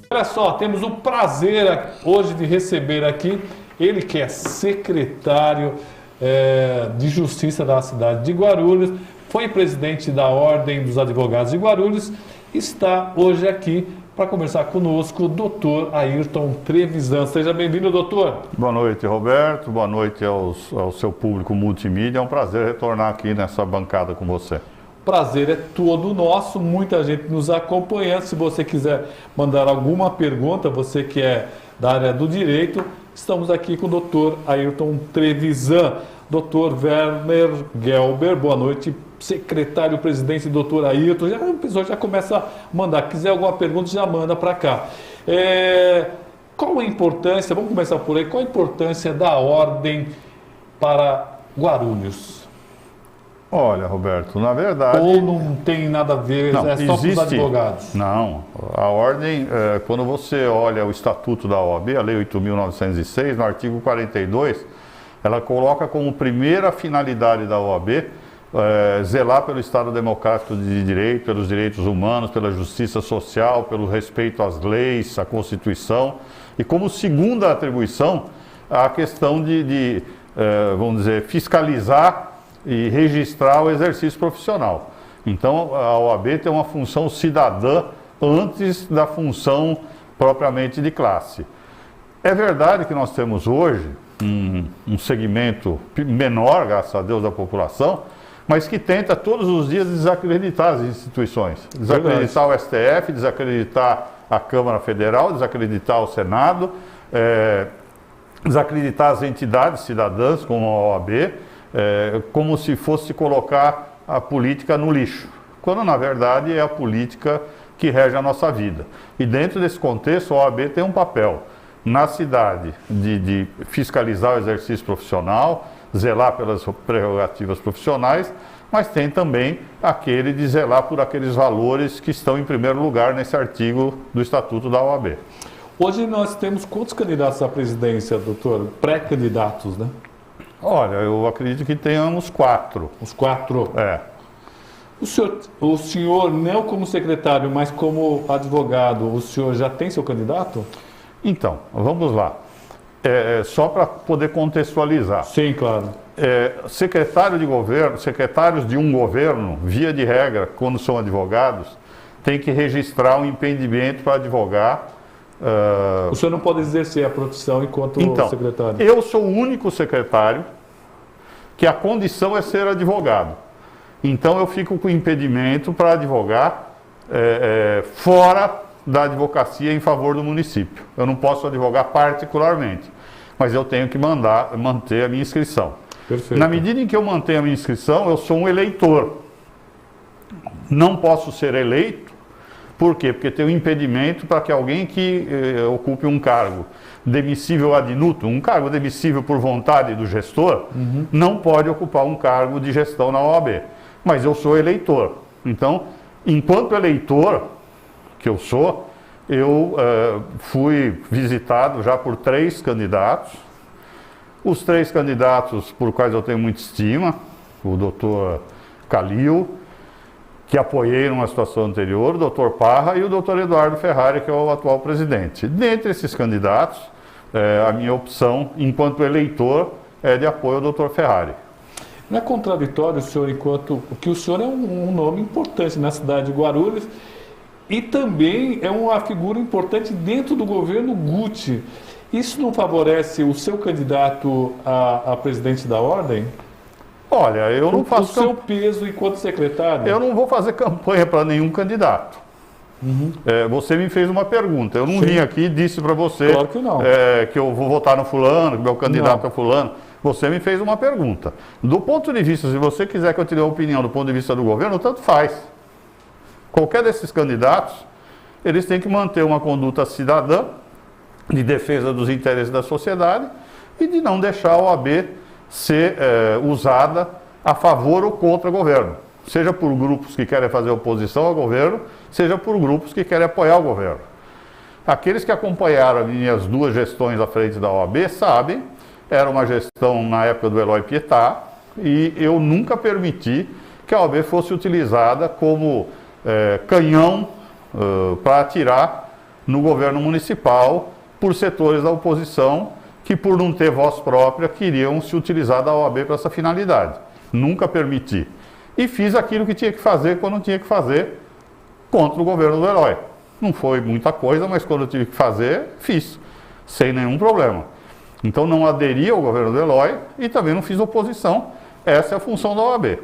Olha só, temos o prazer hoje de receber aqui ele que é secretário de Justiça da cidade de Guarulhos, foi presidente da Ordem dos Advogados de Guarulhos, está hoje aqui para conversar conosco o doutor Ayrton Trevisan. Seja bem-vindo, doutor. Boa noite, Roberto. Boa noite ao seu público multimídia. É um prazer retornar aqui nessa bancada com você. Prazer é todo nosso, muita gente nos acompanhando. Se você quiser mandar alguma pergunta, você que é da área do direito, estamos aqui com o doutor Ayrton Trevisan. Doutor Werner Gelber, boa noite. Secretário-presidente, doutor Ayrton. A pessoa já começa a mandar. Quiser alguma pergunta, já manda para cá. Qual a importância, vamos começar por aí, qual a importância da ordem para Guarulhos? Olha, Roberto, na verdade... Ou não tem nada a ver, não, é só para os advogados? Não, a ordem, quando você olha o Estatuto da OAB, a Lei 8.906, no artigo 42, ela coloca como primeira finalidade da OAB zelar pelo Estado Democrático de Direito, pelos direitos humanos, pela justiça social, pelo respeito às leis, à Constituição, e como segunda atribuição, a questão vamos dizer, fiscalizar e registrar o exercício profissional. Então, a OAB tem uma função cidadã antes da função propriamente de classe. É verdade que nós temos hoje um segmento menor, graças a Deus, da população, mas que tenta todos os dias desacreditar as instituições. Desacreditar o STF, desacreditar a Câmara Federal, desacreditar o Senado, desacreditar as entidades cidadãs como a OAB, como se fosse colocar a política no lixo, quando na verdade é a política que rege a nossa vida. E dentro desse contexto, a OAB tem um papel na cidade de fiscalizar o exercício profissional, zelar pelas prerrogativas profissionais, mas tem também aquele de zelar por aqueles valores que estão em primeiro lugar nesse artigo do Estatuto da OAB. Hoje nós temos quantos candidatos à presidência, doutor? Pré-candidatos, né? Olha, eu acredito que tenhamos 4. Os 4? É. O senhor, não como secretário, mas como advogado, o senhor já tem seu candidato? Então, vamos lá. Só para poder contextualizar. Sim, claro. Secretário de governo, secretários de um governo, via de regra, quando são advogados, tem que registrar um impedimento para advogar. O senhor não pode exercer a profissão enquanto secretário? Eu sou o único secretário que a condição é ser advogado. Então eu fico com impedimento para advogar fora da advocacia em favor do município. Eu não posso advogar particularmente, mas eu tenho que manter a minha inscrição. Perfeito. Na medida em que eu mantenho a minha inscrição, eu sou um eleitor. Não posso ser eleito. Por quê? Porque tem um impedimento para que alguém que ocupe um cargo demissível ad nutum, um cargo demissível por vontade do gestor, não pode ocupar um cargo de gestão na OAB. Mas eu sou eleitor. Então, enquanto eleitor, que eu sou, eu fui visitado já por 3 candidatos. Os 3 candidatos por quais eu tenho muita estima, o doutor Calil, que apoiei numa situação anterior, o doutor Parra e o doutor Eduardo Ferrari, que é o atual presidente. Dentre esses candidatos, a minha opção, enquanto eleitor, é de apoio ao doutor Ferrari. Não é contraditório o senhor, que o senhor é um nome importante na cidade de Guarulhos e também é uma figura importante dentro do governo Guti. Isso não favorece o seu candidato a presidente da ordem? Olha, eu não faço... O seu peso enquanto secretário? Eu não vou fazer campanha para nenhum candidato. Você me fez uma pergunta. Eu não vim aqui e disse para você claro que, não. Que eu vou votar no fulano, que meu candidato é fulano. Você me fez uma pergunta. Do ponto de vista, se você quiser que eu te dê uma opinião do ponto de vista do governo, tanto faz. Qualquer desses candidatos, eles têm que manter uma conduta cidadã, de defesa dos interesses da sociedade e de não deixar a OAB ser usada a favor ou contra o governo, seja por grupos que querem fazer oposição ao governo, seja por grupos que querem apoiar o governo. Aqueles que acompanharam as minhas 2 gestões à frente da OAB sabem, era uma gestão na época do Eloy Pietá, e eu nunca permiti que a OAB fosse utilizada como canhão para atirar no governo municipal por setores da oposição que, por não ter voz própria, queriam se utilizar da OAB para essa finalidade. Nunca permiti. E fiz aquilo que tinha que fazer quando tinha que fazer contra o governo do Eloy. Não foi muita coisa, mas quando eu tive que fazer, fiz, sem nenhum problema. Então não aderi ao governo do Eloy e também não fiz oposição. Essa é a função da OAB.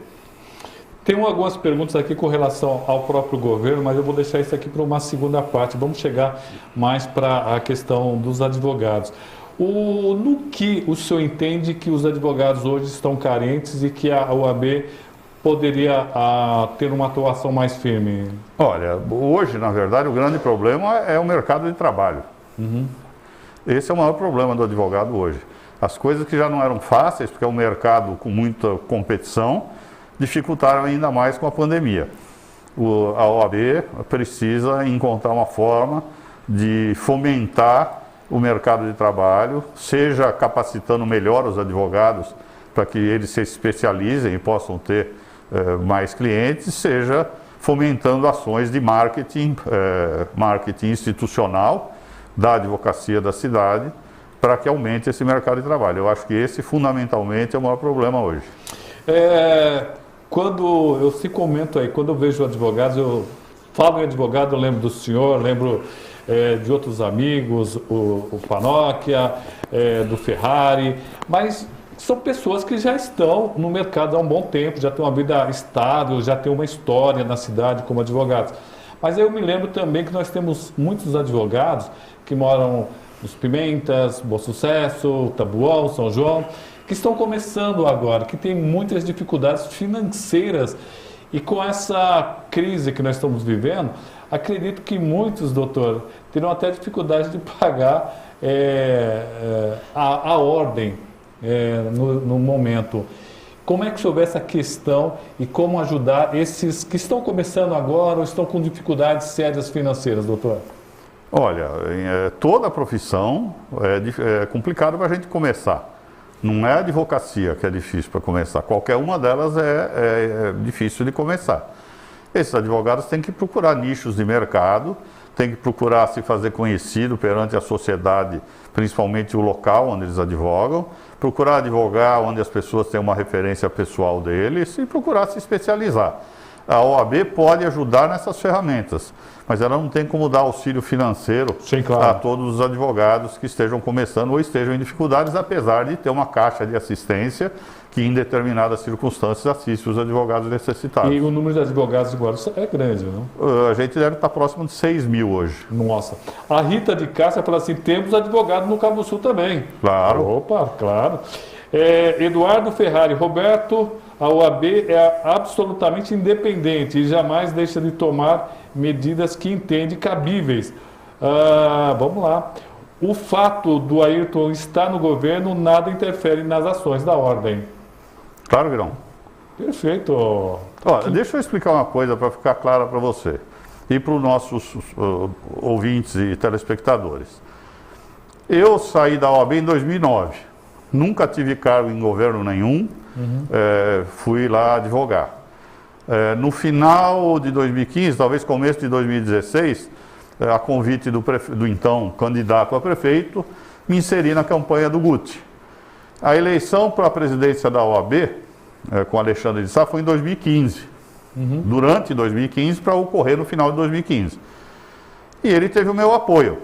Tem algumas perguntas aqui com relação ao próprio governo, mas eu vou deixar isso aqui para uma segunda parte. Vamos chegar mais para a questão dos advogados. No que o senhor entende que os advogados hoje estão carentes e que a OAB poderia ter uma atuação mais firme? Olha, hoje, na verdade, o grande problema é o mercado de trabalho. Esse é o maior problema do advogado hoje. As coisas que já não eram fáceis, porque é um mercado com muita competição, dificultaram ainda mais com a pandemia. A OAB precisa encontrar uma forma de fomentar o mercado de trabalho, seja capacitando melhor os advogados para que eles se especializem e possam ter mais clientes, seja fomentando ações de marketing institucional da advocacia da cidade para que aumente esse mercado de trabalho. Eu acho que esse fundamentalmente é o maior problema hoje. Quando eu se comento aí, quando eu vejo advogados, eu falo em advogado, eu lembro do senhor, lembro de outros amigos, o Panóquia, do Ferrari, mas são pessoas que já estão no mercado há um bom tempo, já têm uma vida estável, já têm uma história na cidade como advogados. Mas eu me lembro também que nós temos muitos advogados que moram nos Pimentas, Bom Sucesso, Tabuão, São João, que estão começando agora, que têm muitas dificuldades financeiras. E com essa crise que nós estamos vivendo, acredito que muitos, doutor, terão até dificuldade de pagar a ordem no momento. Como é que souber essa questão e como ajudar esses que estão começando agora ou estão com dificuldades sérias financeiras, doutor? Olha, toda a profissão é complicado para a gente começar. Não é a advocacia que é difícil para começar. Qualquer uma delas é difícil de começar. Esses advogados têm que procurar nichos de mercado, têm que procurar se fazer conhecido perante a sociedade, principalmente o local onde eles advogam, procurar advogar onde as pessoas têm uma referência pessoal deles e procurar se especializar. A OAB pode ajudar nessas ferramentas, mas ela não tem como dar auxílio financeiro Sim, claro, a todos os advogados que estejam começando ou estejam em dificuldades, apesar de ter uma caixa de assistência que em determinadas circunstâncias assiste os advogados necessitados. E o número de advogados agora é grande, não? A gente deve estar próximo de 6 mil hoje. Nossa. A Rita de Cássia fala assim, temos advogados no Cabo Sul também. Claro. Opa, claro. Eduardo Ferrari, Roberto, a OAB é absolutamente independente e jamais deixa de tomar medidas que entende cabíveis. Vamos lá. O fato do Ayrton estar no governo nada interfere nas ações da ordem. Claro que não. Perfeito. Deixa eu explicar uma coisa para ficar clara para você e para os nossos ouvintes e telespectadores. Eu saí da OAB em 2009. Nunca tive cargo em governo nenhum, fui lá advogar. No final de 2015, talvez começo de 2016, a convite do então candidato a prefeito, me inseri na campanha do Guti. A eleição para a presidência da OAB, com Alexandre de Sá, foi em 2015. Durante 2015, para ocorrer no final de 2015. E ele teve o meu apoio.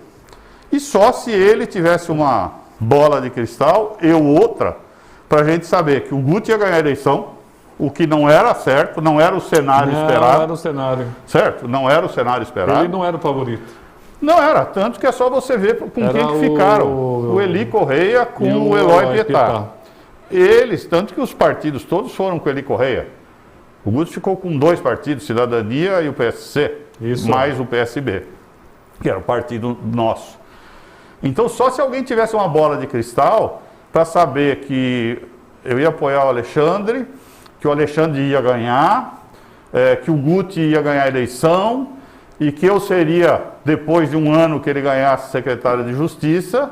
E só se ele tivesse uma bola de cristal, eu outra, para a gente saber que o Guti ia ganhar a eleição, o que não era certo, não era o cenário esperado. Não era o cenário. Certo? Não era o cenário esperado. Ele não era o favorito. Não era, tanto que é só você ver com quem que ficaram. O Eli Correia com o Eloy Pietá. Eles, tanto que os partidos todos foram com o Eli Correia. O Guti ficou com 2 partidos, Cidadania e o PSC, mais o PSB, que era o partido nosso. Então, só se alguém tivesse uma bola de cristal para saber que eu ia apoiar o Alexandre, que o Alexandre ia ganhar, que o Guti ia ganhar a eleição e que eu seria, depois de um ano que ele ganhasse secretário de Justiça,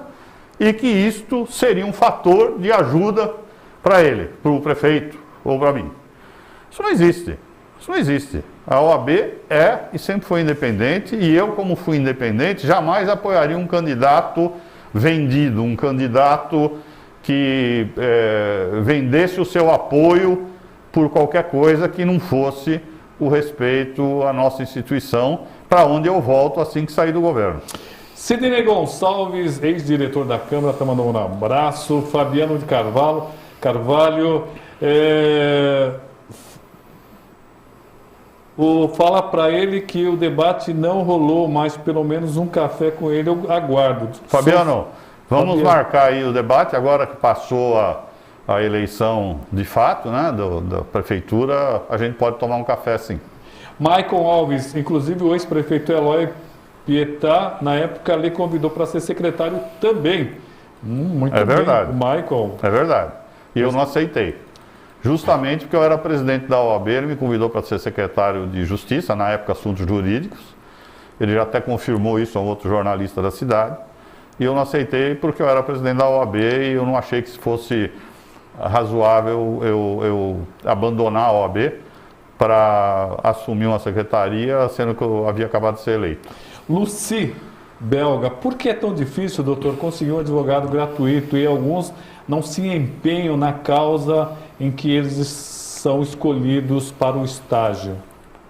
e que isto seria um fator de ajuda para ele, para o prefeito ou para mim. Isso não existe. Isso não existe. A OAB é e sempre foi independente, e eu, como fui independente, jamais apoiaria um candidato vendido, um candidato que vendesse o seu apoio por qualquer coisa que não fosse o respeito à nossa instituição, para onde eu volto assim que sair do governo. Sidney Gonçalves, ex-diretor da Câmara, está mandando um abraço. Fabiano de Carvalho, fala para ele que o debate não rolou, mas pelo menos um café com ele eu aguardo. Fabiano, vamos marcar aí o debate, agora que passou a eleição de fato, né, da prefeitura, a gente pode tomar um café sim. Maicon Alves, inclusive o ex-prefeito Eloy Pietá, na época, lhe convidou para ser secretário também. Muito bem, verdade. O Maicon. É verdade. E eu não aceitei. Justamente porque eu era presidente da OAB, ele me convidou para ser secretário de Justiça, na época Assuntos Jurídicos. Ele já até confirmou isso a um outro jornalista da cidade. E eu não aceitei porque eu era presidente da OAB e eu não achei que fosse razoável eu abandonar a OAB para assumir uma secretaria, sendo que eu havia acabado de ser eleito. Luci Belga, por que é tão difícil, doutor, conseguir um advogado gratuito e alguns não se empenham na causa em que eles são escolhidos para o estágio?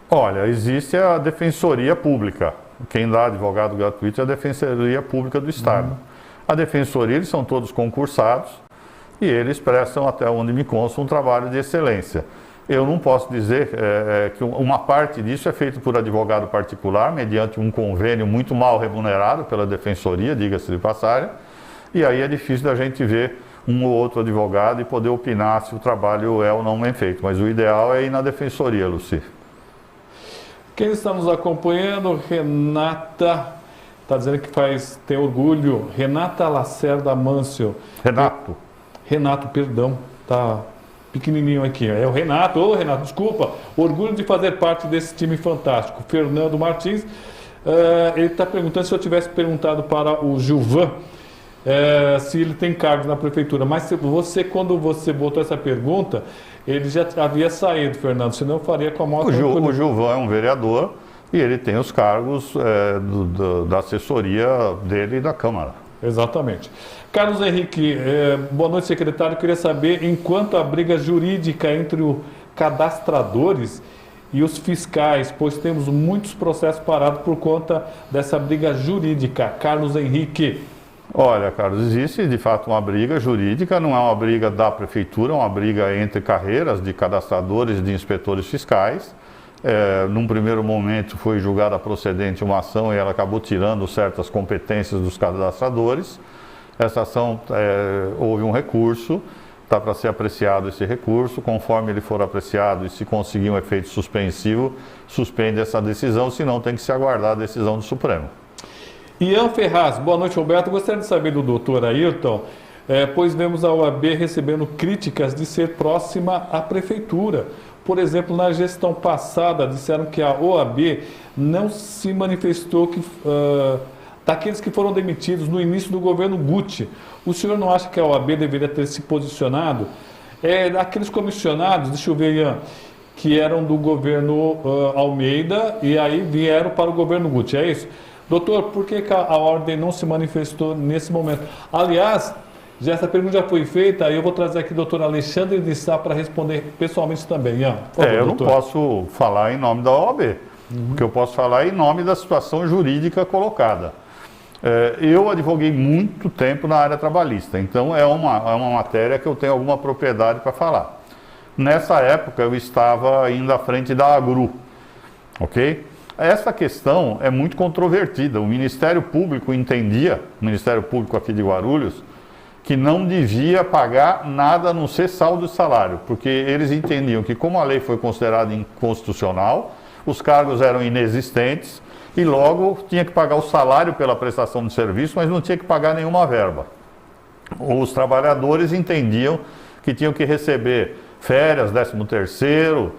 Olha, existe a Defensoria Pública. Quem dá advogado gratuito é a Defensoria Pública do Estado. A Defensoria, eles são todos concursados e eles prestam, até onde me consta, um trabalho de excelência. Eu não posso dizer que uma parte disso é feito por advogado particular, mediante um convênio muito mal remunerado pela Defensoria, diga-se de passagem, e aí é difícil da gente ver um ou outro advogado e poder opinar se o trabalho é ou não bem feito. Mas o ideal é ir na Defensoria, Luci. Quem está nos acompanhando, Renata, está dizendo que tem orgulho. Renata Lacerda Mâncio. Renato, perdão, tá pequenininho aqui. É o Renato. Ô, Renato, desculpa. Orgulho de fazer parte desse time fantástico. Fernando Martins, ele está perguntando se eu tivesse perguntado para o Gilvan se ele tem cargos na prefeitura. Mas quando você botou essa pergunta, ele já havia saído, Fernando, senão eu faria com a moto. O Gilvan é um vereador e ele tem os cargos da assessoria dele e da Câmara. Exatamente. Carlos Henrique, boa noite, secretário. Eu queria saber, enquanto a briga jurídica entre os cadastradores e os fiscais, pois temos muitos processos parados por conta dessa briga jurídica. Carlos Henrique. Olha, Carlos, existe de fato uma briga jurídica, não é uma briga da prefeitura, é uma briga entre carreiras de cadastradores e de inspetores fiscais. Num primeiro momento foi julgada procedente uma ação e ela acabou tirando certas competências dos cadastradores. Essa ação, houve um recurso, está para ser apreciado esse recurso. Conforme ele for apreciado e se conseguir um efeito suspensivo, suspende essa decisão, senão tem que se aguardar a decisão do Supremo. Ian Ferraz, boa noite, Roberto. Gostaria de saber do doutor Ayrton, pois vemos a OAB recebendo críticas de ser próxima à prefeitura. Por exemplo, na gestão passada, disseram que a OAB não se manifestou daqueles que foram demitidos no início do governo Guti. O senhor não acha que a OAB deveria ter se posicionado? Aqueles comissionados, deixa eu ver, Ian, que eram do governo Almeida e aí vieram para o governo Guti, é isso? Doutor, por que a ordem não se manifestou nesse momento? Aliás, essa pergunta já foi feita, aí eu vou trazer aqui o doutor Alexandre de Sá para responder pessoalmente também. Ian, por favor, eu doutor. não posso falar em nome da OAB, porque eu posso falar em nome da situação jurídica colocada. Eu advoguei muito tempo na área trabalhista, então é uma matéria que eu tenho alguma propriedade para falar. Nessa época eu estava ainda à frente da Agru, ok? Essa questão é muito controvertida. O Ministério Público entendia, o Ministério Público aqui de Guarulhos, que não devia pagar nada a não ser saldo de salário, porque eles entendiam que como a lei foi considerada inconstitucional, os cargos eram inexistentes e logo tinha que pagar o salário pela prestação de serviço, mas não tinha que pagar nenhuma verba. Os trabalhadores entendiam que tinham que receber férias, 13º,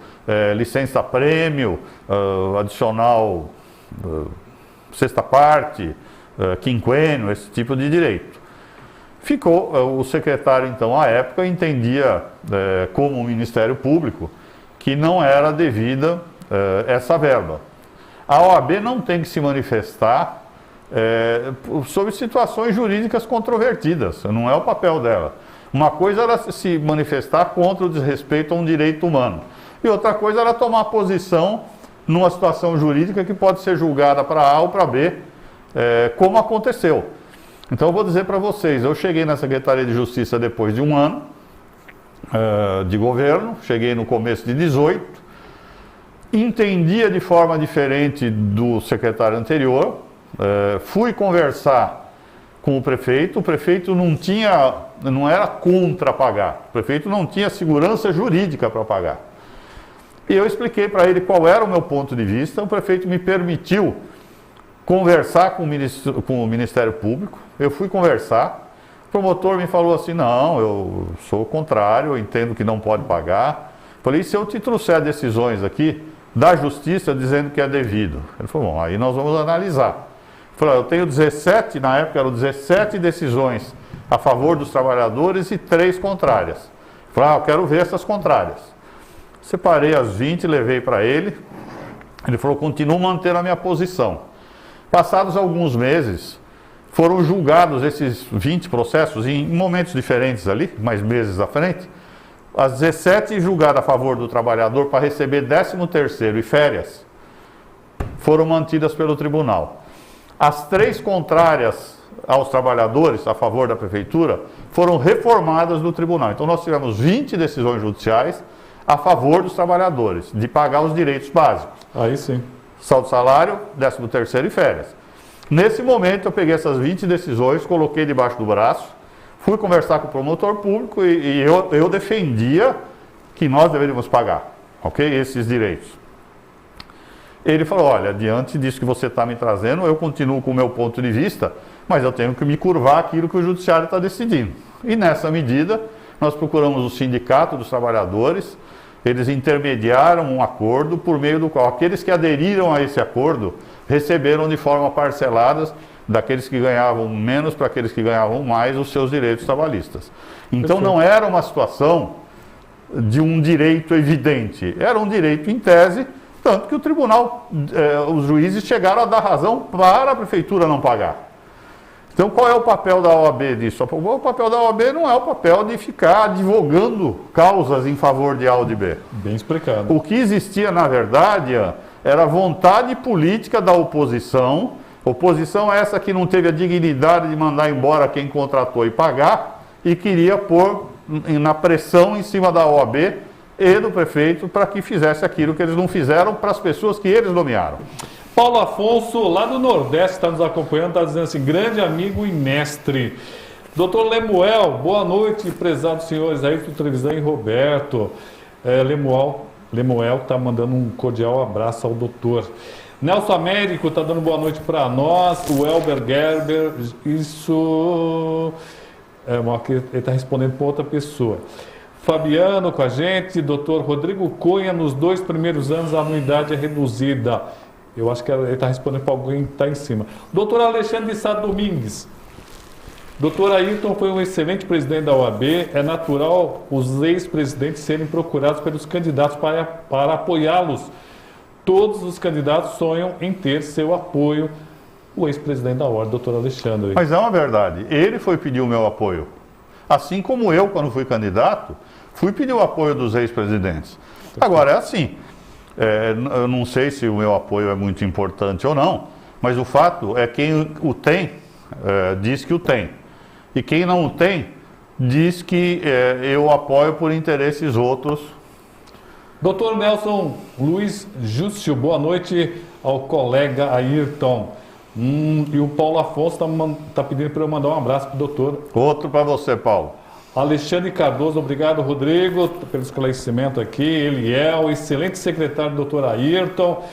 licença-prêmio, adicional, sexta parte, quinquênio, esse tipo de direito. O secretário, então, à época, entendia, como o Ministério Público, que não era devida essa verba. A OAB não tem que se manifestar sobre situações jurídicas controvertidas, não é o papel dela. Uma coisa é ela se manifestar contra o desrespeito a um direito humano, e outra coisa é ela tomar posição numa situação jurídica que pode ser julgada para A ou para B, como aconteceu. Então eu vou dizer para vocês, eu cheguei na Secretaria de Justiça depois de um ano de governo, cheguei no começo de 18, entendia de forma diferente do secretário anterior, fui conversar com o prefeito não era contra pagar, o prefeito não tinha segurança jurídica para pagar. E eu expliquei para ele qual era o meu ponto de vista, o prefeito me permitiu conversar com o Ministério Público, eu fui conversar, o promotor me falou assim, não, eu sou contrário, eu entendo que não pode pagar. Falei, e se eu te trouxer decisões aqui da Justiça dizendo que é devido? Ele falou, bom, aí nós vamos analisar. Eu falei, eu tenho 17, na época eram 17 decisões a favor dos trabalhadores e 3 contrárias. Eu falei, eu quero ver essas contrárias. Separei as 20, levei para ele, ele falou, continuo mantendo a minha posição. Passados alguns meses, foram julgados esses 20 processos em momentos diferentes ali, mais meses à frente. As 17 julgadas a favor do trabalhador para receber 13º e férias foram mantidas pelo tribunal. As 3 contrárias aos trabalhadores, a favor da prefeitura, foram reformadas no tribunal. Então nós tivemos 20 decisões judiciais a favor dos trabalhadores, de pagar os direitos básicos. Aí sim. Saldo salário, 13º e férias. Nesse momento eu peguei essas 20 decisões, coloquei debaixo do braço, fui conversar com o promotor público e eu defendia que nós deveríamos pagar, ok? Esses direitos. Ele falou, olha, diante disso que você está me trazendo, eu continuo com o meu ponto de vista, mas eu tenho que me curvar àquilo que o judiciário está decidindo. E nessa medida, nós procuramos o Sindicato dos Trabalhadores, eles intermediaram um acordo por meio do qual aqueles que aderiram a esse acordo receberam de forma parceladas, daqueles que ganhavam menos para aqueles que ganhavam mais, os seus direitos trabalhistas. Então não era uma situação de um direito evidente, era um direito em tese, tanto que o tribunal, os juízes chegaram a dar razão para a prefeitura não pagar. Então qual é o papel da OAB disso? O papel da OAB não é o papel de ficar advogando causas em favor de A ou de B. Bem explicado. O que existia, na verdade, era a vontade política da oposição. Oposição é essa que não teve a dignidade de mandar embora quem contratou e pagar, e queria pôr na pressão em cima da OAB e do prefeito para que fizesse aquilo que eles não fizeram para as pessoas que eles nomearam. Paulo Afonso, lá do Nordeste, está nos acompanhando, está dizendo assim, grande amigo e mestre. Doutor Lemuel, boa noite, prezados senhores, Ayrton Trevisan e Roberto. Lemuel está mandando um cordial abraço ao doutor. Nelson Américo está dando boa noite para nós. O Elber Gerber, isso... ele está respondendo para outra pessoa. Fabiano com a gente. Doutor Rodrigo Cunha, nos 2 primeiros anos a anuidade é reduzida. Eu acho que ele está respondendo para alguém que está em cima. Doutor Alexandre Sá Domingues. Doutor Ayrton foi um excelente presidente da OAB. É natural os ex-presidentes serem procurados pelos candidatos para apoiá-los. Todos os candidatos sonham em ter seu apoio. O ex-presidente da ordem, doutor Alexandre. Mas é uma verdade. Ele foi pedir o meu apoio. Assim como eu, quando fui candidato, fui pedir o apoio dos ex-presidentes. Agora, é assim... eu não sei se o meu apoio é muito importante ou não, mas o fato é que quem o tem, diz que o tem. E quem não o tem, diz que eu apoio por interesses outros. Doutor Nelson Luiz Júcio, boa noite ao colega Ayrton. E o Paulo Afonso está pedindo para eu mandar um abraço para o doutor. Outro para você, Paulo. Alexandre Cardoso, obrigado, Rodrigo, pelo esclarecimento aqui. Eliel, excelente secretário, doutor Ayrton.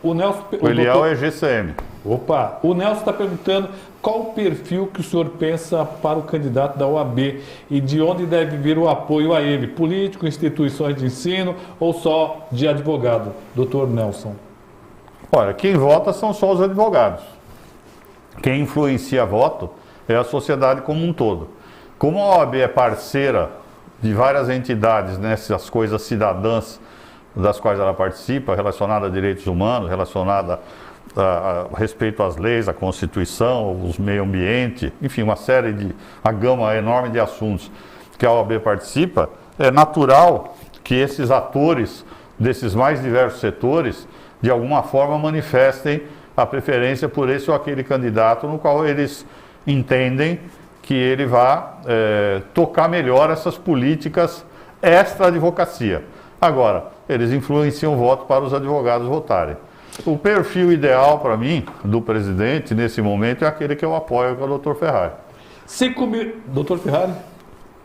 O Eliel é GCM. Opa, o Nelson está perguntando qual o perfil que o senhor pensa para o candidato da OAB e de onde deve vir o apoio a ele, político, instituições de ensino ou só de advogado, doutor Nelson? Olha, quem vota são só os advogados. Quem influencia voto é a sociedade como um todo. Como a OAB é parceira de várias entidades, nessas coisas cidadãs das quais ela participa, relacionada a direitos humanos, relacionada a respeito às leis, à Constituição, os meio ambiente, enfim, uma gama enorme de assuntos que a OAB participa, é natural que esses atores desses mais diversos setores, de alguma forma, manifestem a preferência por esse ou aquele candidato no qual eles entendem que ele vai tocar melhor essas políticas extra-advocacia. Agora, eles influenciam o voto para os advogados votarem. O perfil ideal para mim, do presidente, nesse momento, é aquele que eu apoio, que é o Dr. Ferrari. 5 mil... Doutor Ferrari?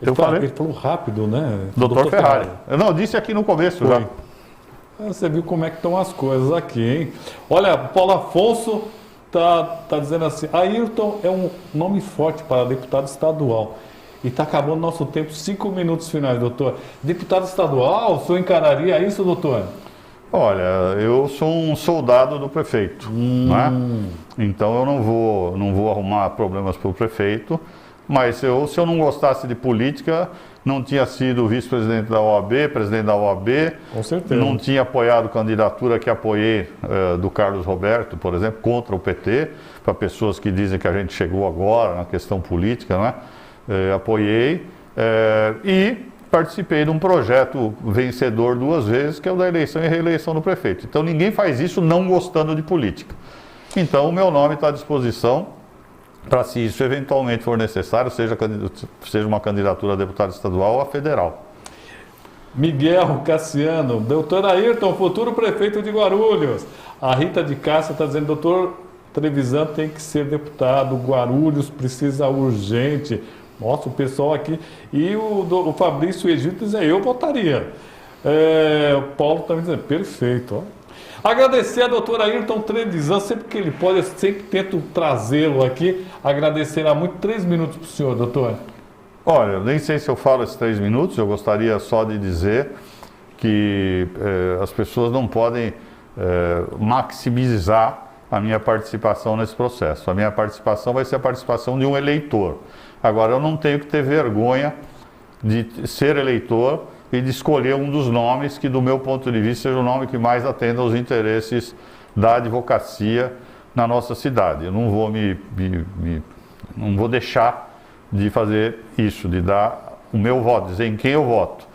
Ele falou rápido, né? Dr. Ferrari. Eu disse aqui no começo já. Você viu como é que estão as coisas aqui, hein? Olha, Paulo Afonso tá dizendo assim, Ayrton é um nome forte para deputado estadual. E está acabando nosso tempo, 5 minutos finais, doutor. Deputado estadual, o senhor encararia isso, doutor? Olha, eu sou um soldado do prefeito, né? Então eu não vou arrumar problemas para o prefeito, mas se eu não gostasse de política, não tinha sido vice-presidente da OAB, presidente da OAB, com certeza. Não tinha apoiado candidatura que apoiei do Carlos Roberto, por exemplo, contra o PT, para pessoas que dizem que a gente chegou agora na questão política, né? Apoiei e participei de um projeto vencedor 2 vezes, que é o da eleição e reeleição do prefeito. Então ninguém faz isso não gostando de política. Então o meu nome está à disposição para, se isso eventualmente for necessário, seja uma candidatura a deputado estadual ou a federal. Miguel Cassiano, doutor Ayrton, futuro prefeito de Guarulhos. A Rita de Cássia está dizendo, doutor Trevisan tem que ser deputado, Guarulhos precisa urgente. Nossa, o pessoal aqui. E o Fabrício Egito diz, eu votaria. O Paulo está me dizendo, perfeito. Ó. Agradecer a doutora Ayrton Trevisan, sempre que ele pode, eu sempre tento trazê-lo aqui. Agradecer há muito. 3 minutos para o senhor, doutor. Olha, eu nem sei se eu falo esses 3 minutos, eu gostaria só de dizer que as pessoas não podem maximizar a minha participação nesse processo. A minha participação vai ser a participação de um eleitor. Agora, eu não tenho que ter vergonha de ser eleitor e de escolher um dos nomes que, do meu ponto de vista, seja o nome que mais atenda aos interesses da advocacia na nossa cidade. Eu não vou não vou deixar de fazer isso, de dar o meu voto, dizer em quem eu voto.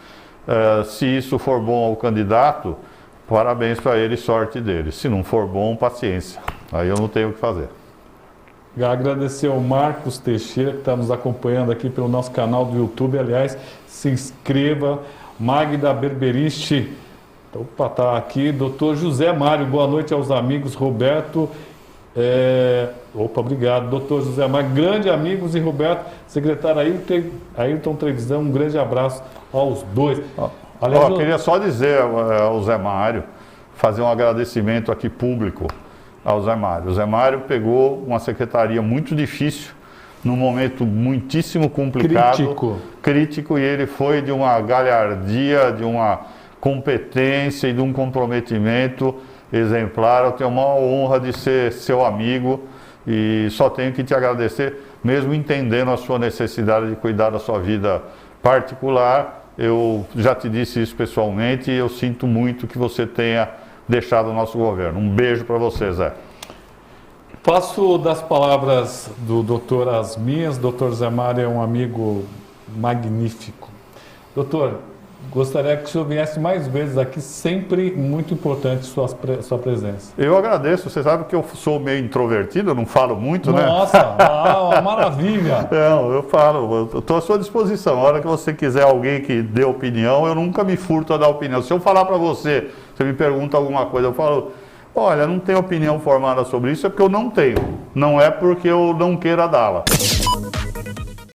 Se isso for bom ao candidato, parabéns para ele, sorte dele. Se não for bom, paciência. Aí eu não tenho o que fazer. Agradecer ao Marcos Teixeira, que está nos acompanhando aqui pelo nosso canal do YouTube. Aliás, se inscreva. Magda Berberiche, opa, está aqui. Doutor José Mário, boa noite aos amigos. Roberto, opa, obrigado. Doutor José Mário, grande amigos, e Roberto, secretário Ayrton Trevisan, um grande abraço aos dois. Aliás, queria só dizer ao Zé Mário, fazer um agradecimento aqui público ao Zé Mário. O Zé Mário pegou uma secretaria muito difícil, num momento muitíssimo complicado, crítico, e ele foi de uma galhardia, de uma competência e de um comprometimento exemplar. Eu tenho a maior honra de ser seu amigo e só tenho que te agradecer, mesmo entendendo a sua necessidade de cuidar da sua vida particular. Eu já te disse isso pessoalmente e eu sinto muito que você tenha deixado o nosso governo. Um beijo para você, Zé. Faço das palavras do doutor as minhas. Doutor Zé Mário é um amigo magnífico. Doutor, gostaria que o senhor viesse mais vezes aqui, sempre muito importante sua presença. Eu agradeço, você sabe que eu sou meio introvertido, eu não falo muito, né? Nossa, uma maravilha! Não, eu falo, eu estou à sua disposição. A hora que você quiser alguém que dê opinião, eu nunca me furto a dar opinião. Se eu falar para você, você me pergunta alguma coisa, eu falo, olha, não tenho opinião formada sobre isso, é porque eu não tenho. Não é porque eu não queira dá-la.